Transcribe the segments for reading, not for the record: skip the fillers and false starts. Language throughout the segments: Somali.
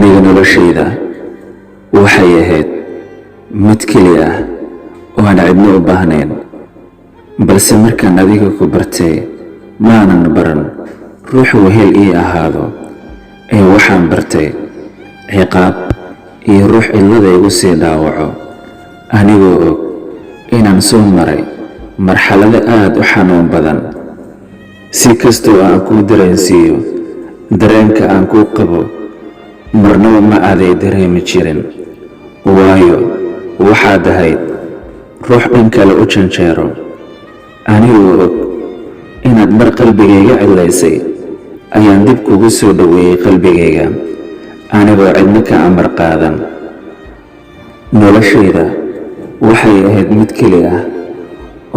aniga noloshayda waxay ahayd mid keli ah oo aan cidna u baahnayn, balse markaan adiga ku bartay maanan baran ruux wehel ii ahaado ee waxaan bartay ciqaab iyo ruux cidlada igu sii dhaawaco, anigoo og inaan soo maray marxalado aad u xanuun badan. si kastoo aan kuu dareensiiyo dareenka aan kuu qabo, marnaba ma aaday dareemi jirin, waayo waxaad ahayd ruux dhan kale u janjeero. anigoo og inaad mar qalbigayga cidlaysay ayaan dib kugu soo dhoweeyey qalbigayga, anigoo cidna ka amar qaadan. noloshayda waxay ahayd mid keli ah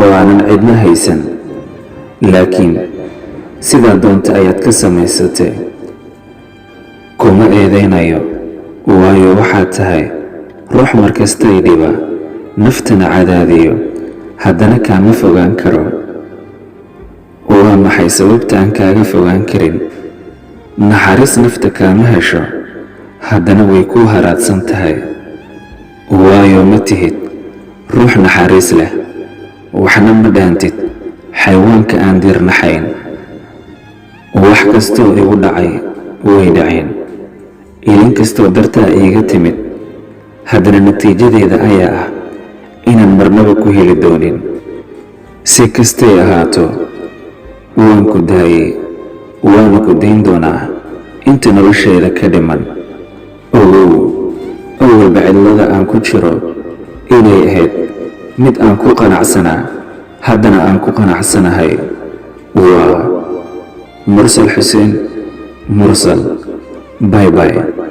oo aanan cidna haysan, laakiin sidaa doonta ayaad ka samaysatay. kuma eedaynayo, waayo waxaad tahay ruux markastay dhiba, naftana cadaadiyo, haddana kaama fogaan karo. waa maxay sababta aan kaaga fogaan karin? naxariis nafta kaama hesho, haddana way kuu haraadsan tahay, waayo ma tihid ruux naxariis leh, waxna ma dhaantid xayawaanka aan diirnaxayn. wax kastoo igu dhacay way dhaceen, ilin kastoo dartaa iiga timid, haddana natiijadeeda ayaa ah inaan marnaba ku heli doonin. si kastay ahaato, waan ku daayey, waana ku dayn doonaa inta noloshayda ka dhiman. ogow awalba cidlada aan ku jiro inay ahayd mid aan ku qanacsanaa, haddana aan ku qanacsanahay. waa Mursal Xuseen Mursal. Bye bye.